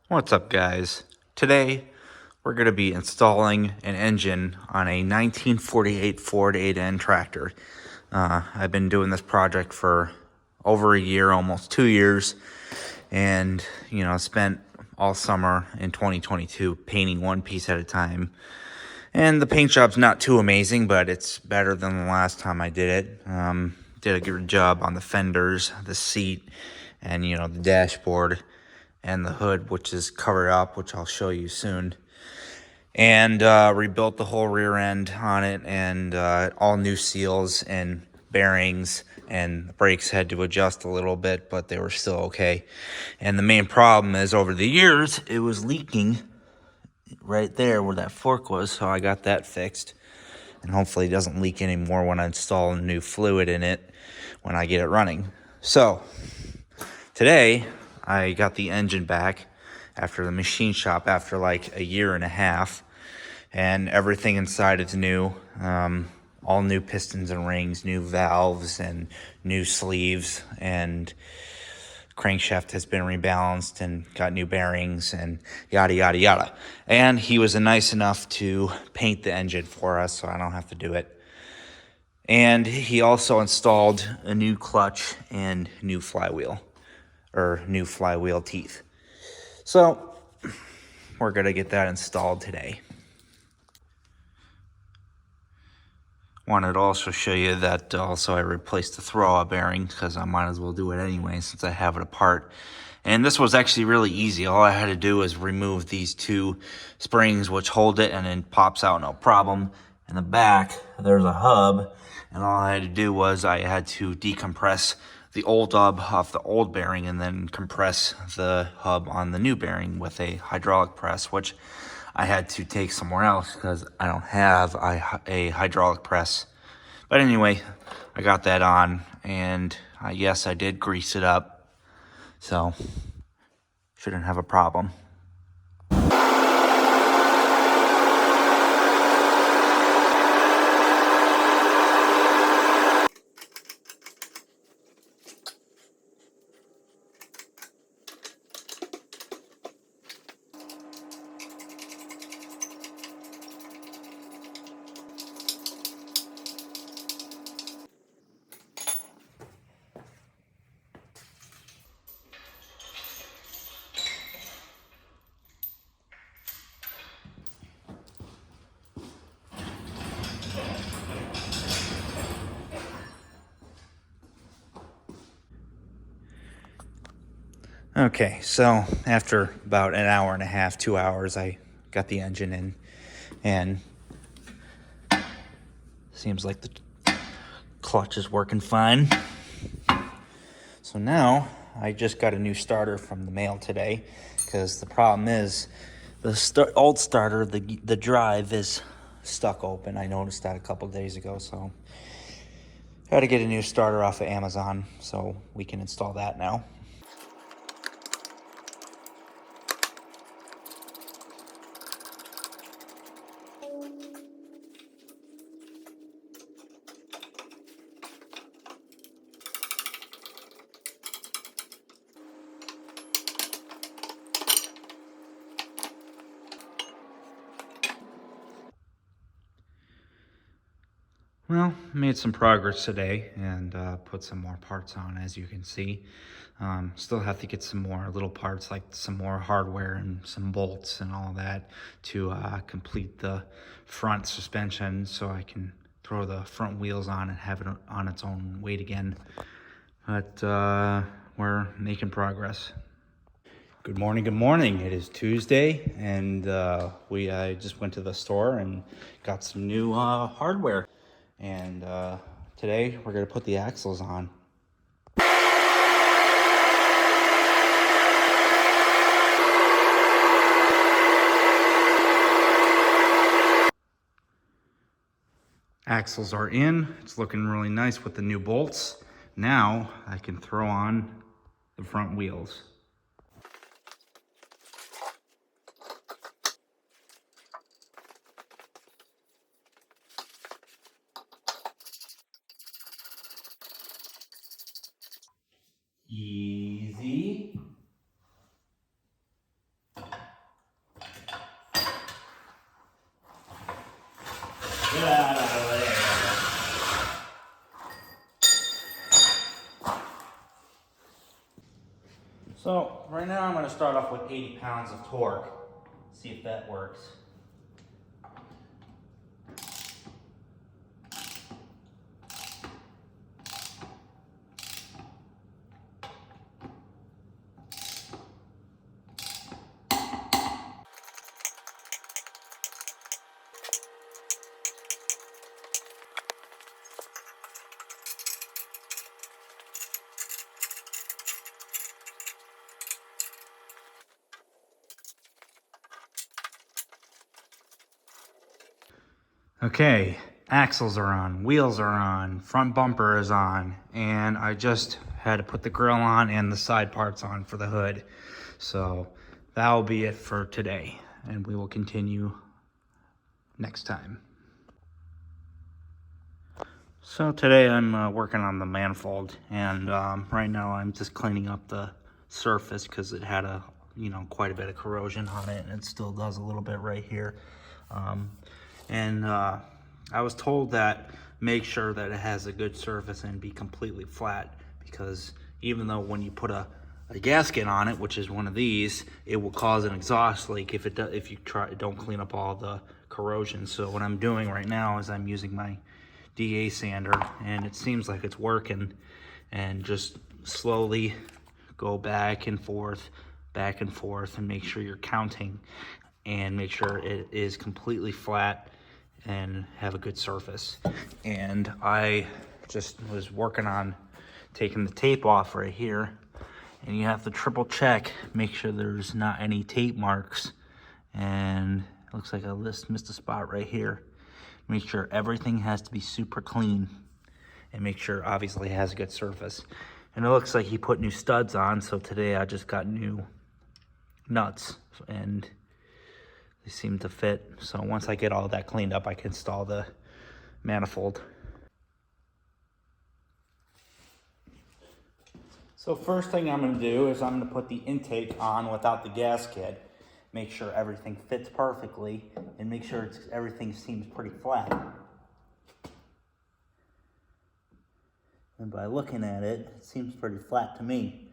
What's up, guys? Today we're going to be installing an engine on a 1948 Ford 8N tractor. I've been doing this project for over a year, almost 2 years, and spent all summer in 2022 painting one piece at a time. And the paint job's not too amazing, but it's better than the last time I did it. Did a good job on the fenders, the seat, and the dashboard and the hood, which is covered up, which I'll show you soon. And rebuilt the whole rear end on it, and all new seals and bearings, and the brakes had to adjust a little bit, but they were still okay. And the main problem is, over the years, it was leaking right there where that fork was, so I got that fixed. And hopefully it doesn't leak anymore when I install new fluid in it when I get it running. So today I got the engine back after the machine shop after like a year and a half, and everything inside is new. All new pistons and rings, new valves and new sleeves, and crankshaft has been rebalanced and got new bearings and yada yada yada. And he was nice enough to paint the engine for us, so I don't have to do it. And he also installed a new clutch and new flywheel teeth. So we're gonna get that installed today. Wanted to also show you that I replaced the throwout bearing, because I might as well do it anyway since I have it apart. And this was actually really easy. All I had to do was remove these two springs which hold it, and then pops out no problem. In the back there's a hub, and all I had to do was I had to decompress the old hub off the old bearing and then compress the hub on the new bearing with a hydraulic press, which I had to take somewhere else because I don't have a hydraulic press. But anyway, I got that on, and yes, I did grease it up, so shouldn't have a problem. Okay, so after about an hour and a half, 2 hours, I got the engine in, and seems like the clutch is working fine. So now I just got a new starter from the mail today, because the problem is the old starter, the drive is stuck open. I noticed that a couple days ago, so I had to get a new starter off of Amazon so we can install that now. Well, made some progress today, and put some more parts on, as you can see. Still have to get some more little parts, like some more hardware and some bolts and all that, to complete the front suspension, so I can throw the front wheels on and have it on its own weight again. But we're making progress. Good morning, good morning. It is Tuesday, and I just went to the store and got some new hardware. And today we're gonna put the axles on. Axles are in. It's looking really nice with the new bolts. Now I can throw on the front wheels. Easy. Get out of the way. So right now I'm going to start off with 80 pounds of torque. See if that works. Okay, axles are on, wheels are on, front bumper is on, and I just had to put the grill on and the side parts on for the hood. So that'll be it for today, and we will continue next time. So today I'm working on the manifold, and right now I'm just cleaning up the surface because it had quite a bit of corrosion on it, and it still does a little bit right here. I was told that make sure that it has a good surface and be completely flat, because even though when you put a gasket on it, which is one of these, it will cause an exhaust leak if you don't clean up all the corrosion. So what I'm doing right now is I'm using my DA sander, and it seems like it's working, and just slowly go back and forth, and make sure you're counting and make sure it is completely flat and have a good surface. And I just was working on taking the tape off right here, and you have to triple check, make sure there's not any tape marks, and it looks like I missed a spot right here. Make sure everything has to be super clean, and make sure obviously it has a good surface. And it looks like he put new studs on, so today I just got new nuts, and they seem to fit. So once I get all that cleaned up, I can install the manifold. So first thing I'm going to do is I'm going to put the intake on without the gasket. Make sure everything fits perfectly, and make sure everything seems pretty flat. And by looking at it, it seems pretty flat to me.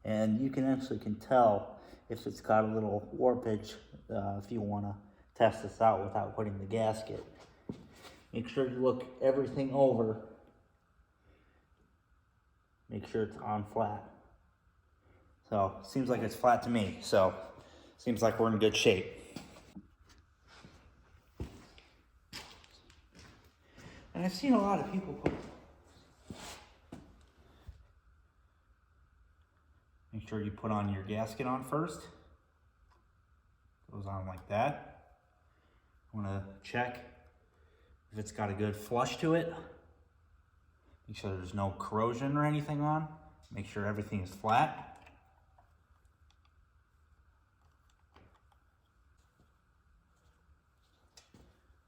And you can tell if it's got a little warpage if you want to test this out without putting the gasket. Make sure you look everything over. Make sure it's on flat. So seems like it's flat to me. So seems like we're in good shape. And I've seen a lot of people make sure you put on your gasket on first. Goes on like that. I want to check if it's got a good flush to it. Make sure there's no corrosion or anything on. Make sure everything is flat.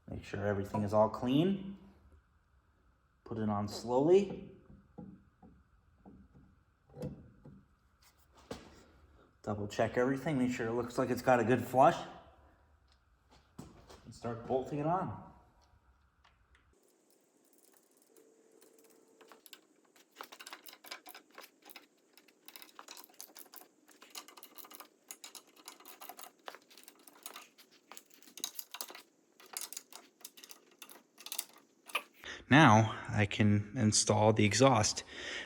Make sure everything is all clean. Put it on slowly. Double check everything, make sure it looks like it's got a good flush, and start bolting it on. Now I can install the exhaust.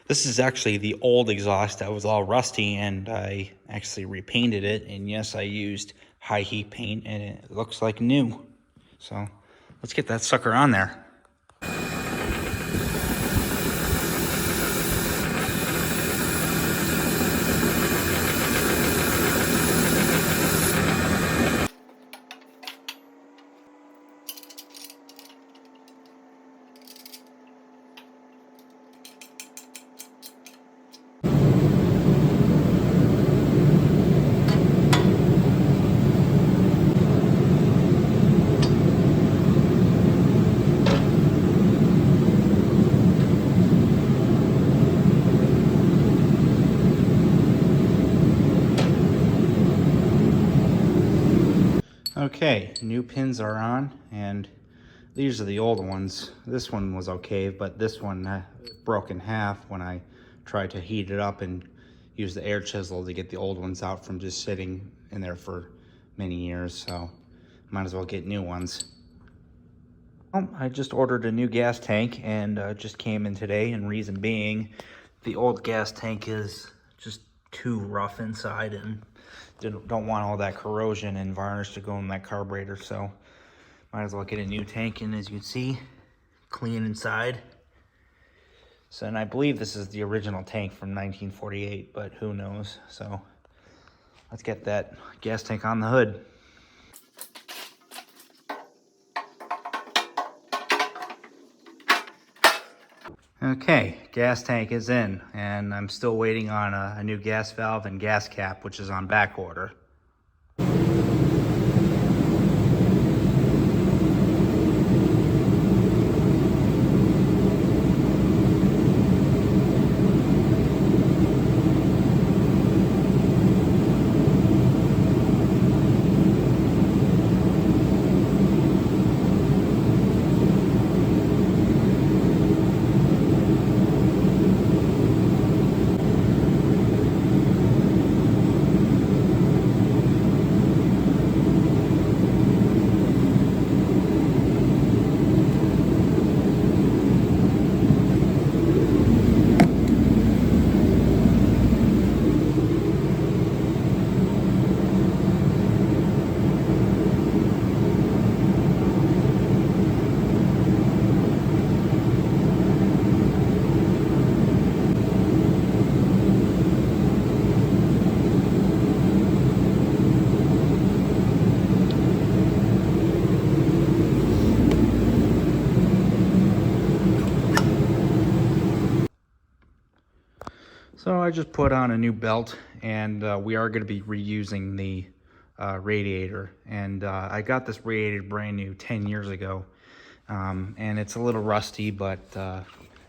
This is actually the old exhaust that was all rusty, and I actually repainted it. And yes, I used high heat paint, and it looks like new. So let's get that sucker on there. Okay, new pins are on, and these are the old ones. This one was okay, but this one broke in half when I tried to heat it up and use the air chisel to get the old ones out from just sitting in there for many years, so might as well get new ones. I just ordered a new gas tank, and just came in today, and reason being, the old gas tank is just too rough inside and don't want all that corrosion and varnish to go in that carburetor, so might as well get a new tank. And as you can see, clean inside. So, and I believe this is the original tank from 1948, but who knows. So let's get that gas tank on the hood. Okay, gas tank is in, and I'm still waiting on a new gas valve and gas cap, which is on back order. So I just put on a new belt, and we are going to be reusing the radiator. And I got this radiator brand new 10 years ago, and it's a little rusty, but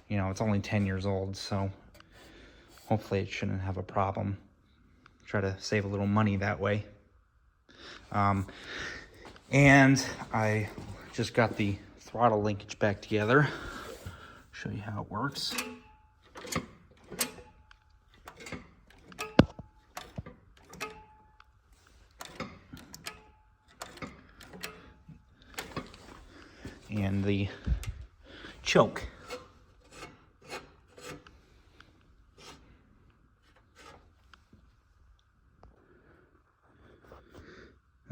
you know, it's only 10 years old, so hopefully it shouldn't have a problem. Try to save a little money that way. And I just got the throttle linkage back together. Show you how it works. And the choke.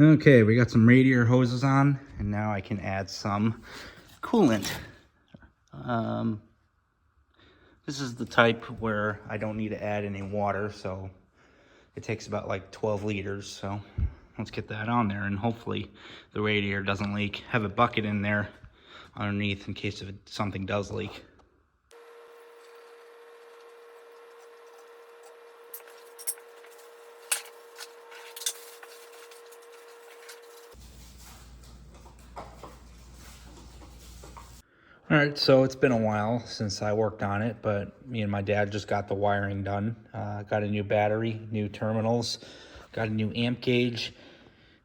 Okay, we got some radiator hoses on, and now I can add some coolant. This is the type where I don't need to add any water, so it takes about like 12 liters. So let's get that on there, and hopefully the radiator doesn't leak. Have a bucket in there underneath in case if something does leak. All right, so it's been a while since I worked on it, but me and my dad just got the wiring done. Got a new battery, new terminals, got a new amp gauge,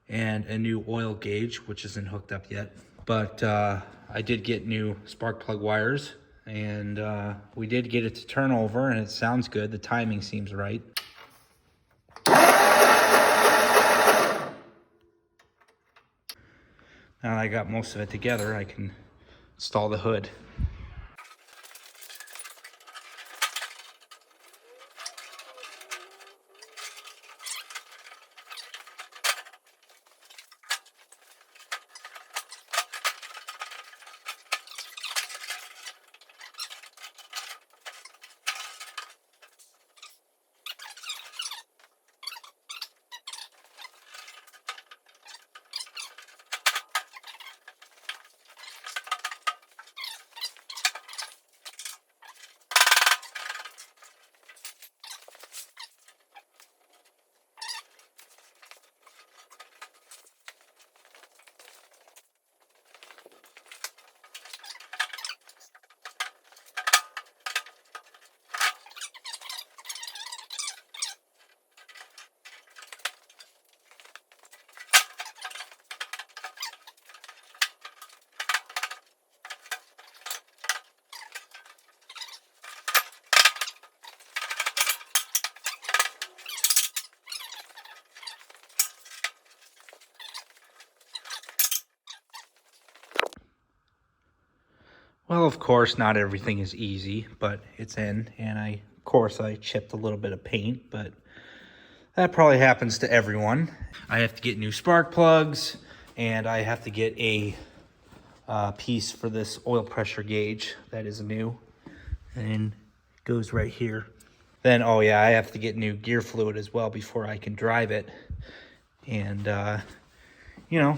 and a new oil gauge, which isn't hooked up yet. But I did get new spark plug wires, and we did get it to turn over, and it sounds good. The timing seems right. Now that I got most of it together, I can install the hood. Well, of course, not everything is easy, but it's in, and of course, I chipped a little bit of paint, but that probably happens to everyone. I have to get new spark plugs, and I have to get a piece for this oil pressure gauge that is new, and it goes right here. Then, oh yeah, I have to get new gear fluid as well before I can drive it. And, you know,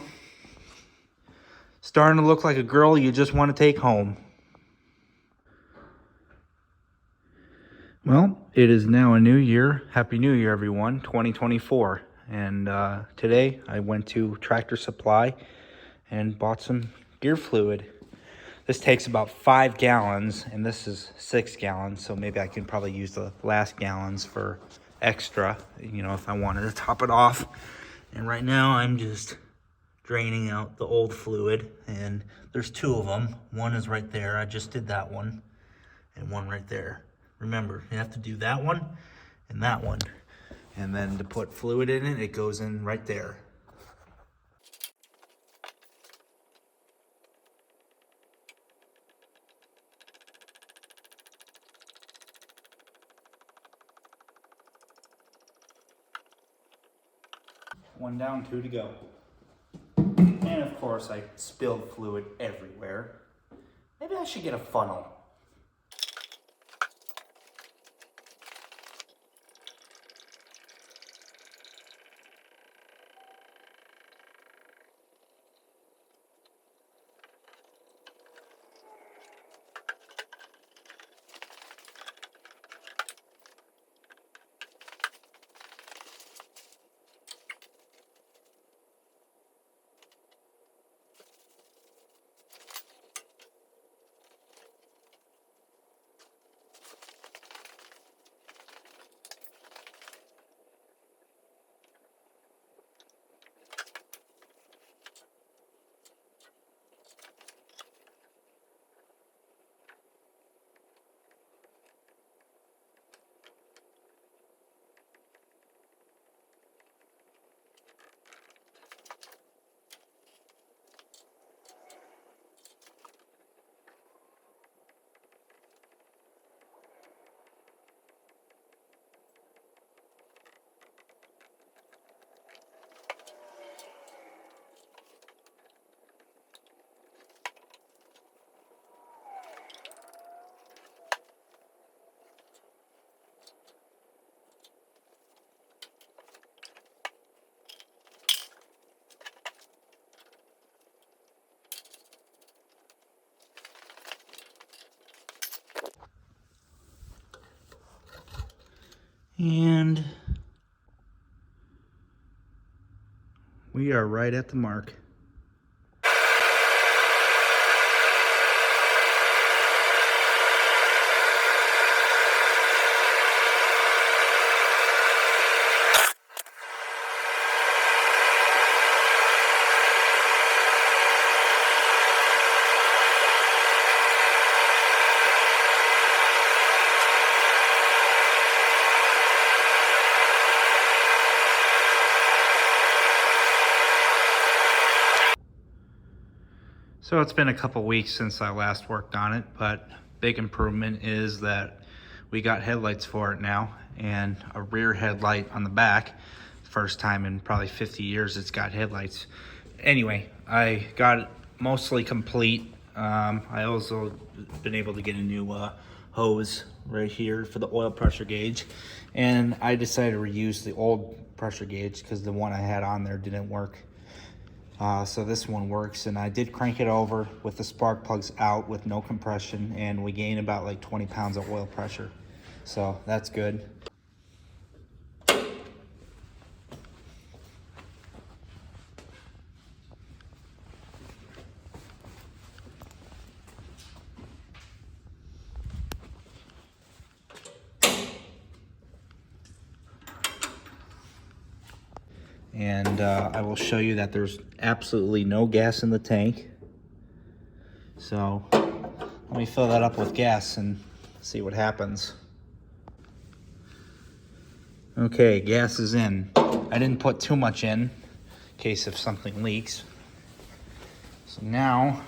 starting to look like a girl you just want to take home. Well, it is now a new year. Happy New Year, everyone, 2024. And today I went to Tractor Supply and bought some gear fluid. This takes about 5 gallons, and this is 6 gallons, so maybe I can probably use the last gallons for extra, you know, if I wanted to top it off. And right now I'm just draining out the old fluid, and there's 2 of them. One is right there. I just did that one, and one right there. Remember, you have to do that one and that one. And then to put fluid in it, it goes in right there. One down, 2 to go. And of course, I spilled fluid everywhere. Maybe I should get a funnel. And we are right at the mark. So it's been a couple weeks since I last worked on it, but big improvement is that we got headlights for it now, and a rear headlight on the back. First time in probably 50 years it's got headlights. Anyway, I got it mostly complete. I also been able to get a new hose right here for the oil pressure gauge, and I decided to reuse the old pressure gauge because the one I had on there didn't work. So this one works, and I did crank it over with the spark plugs out with no compression, and we gained about like 20 pounds of oil pressure. So that's good. And I will show you that there's absolutely no gas in the tank. So let me fill that up with gas and see what happens. Okay, gas is in. I didn't put too much in case if something leaks. So now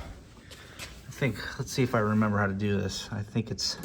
I think, let's see if I remember how to do this. I think it's...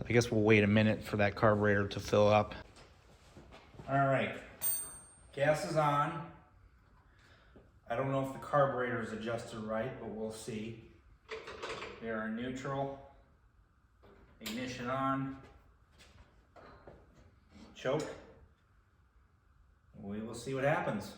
I guess we'll wait a minute for that carburetor to fill up. All right, gas is on. I don't know if the carburetor is adjusted right, but we'll see. We are in neutral. Ignition on. Choke. We will see what happens.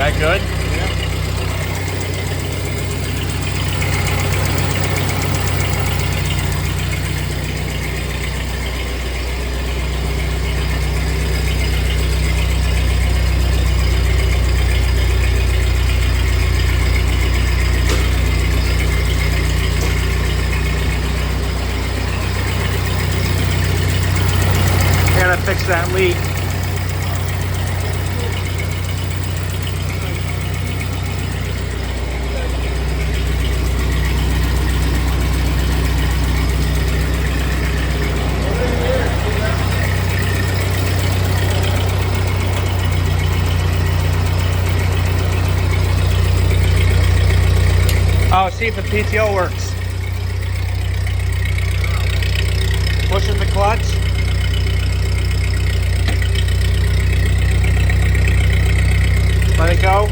That good? Yeah. Gotta fix that leak. Oh, see if the PTO works. Pushing the clutch. Let it go.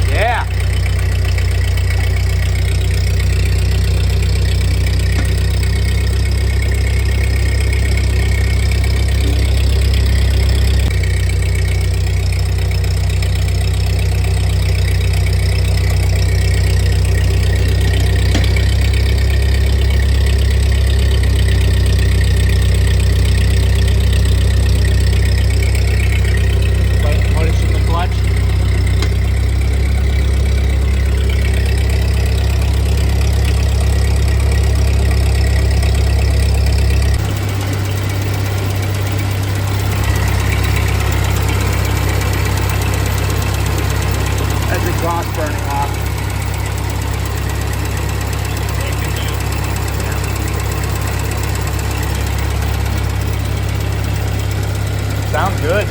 Yeah. Sounds good.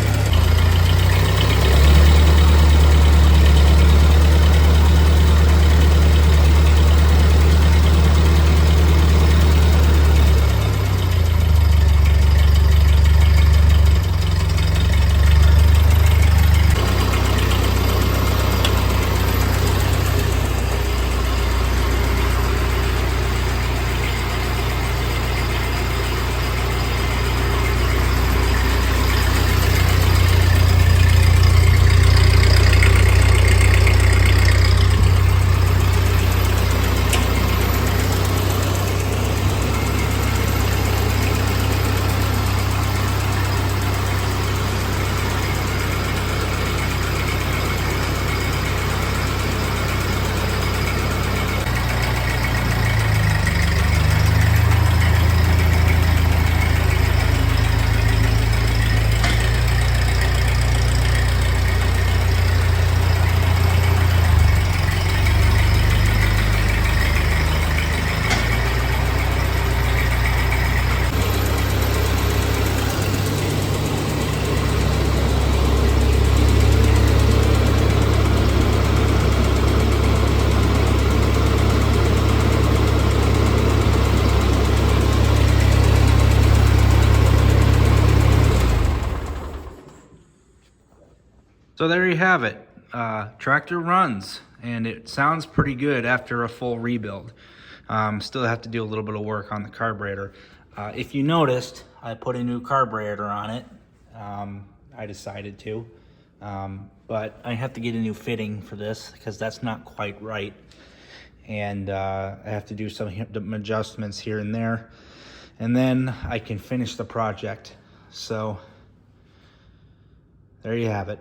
So there you have it. Tractor runs, and it sounds pretty good after a full rebuild. Still have to do a little bit of work on the carburetor. If you noticed, I put a new carburetor on it. I decided to, but I have to get a new fitting for this because that's not quite right. And I have to do some adjustments here and there, and then I can finish the project. So there you have it.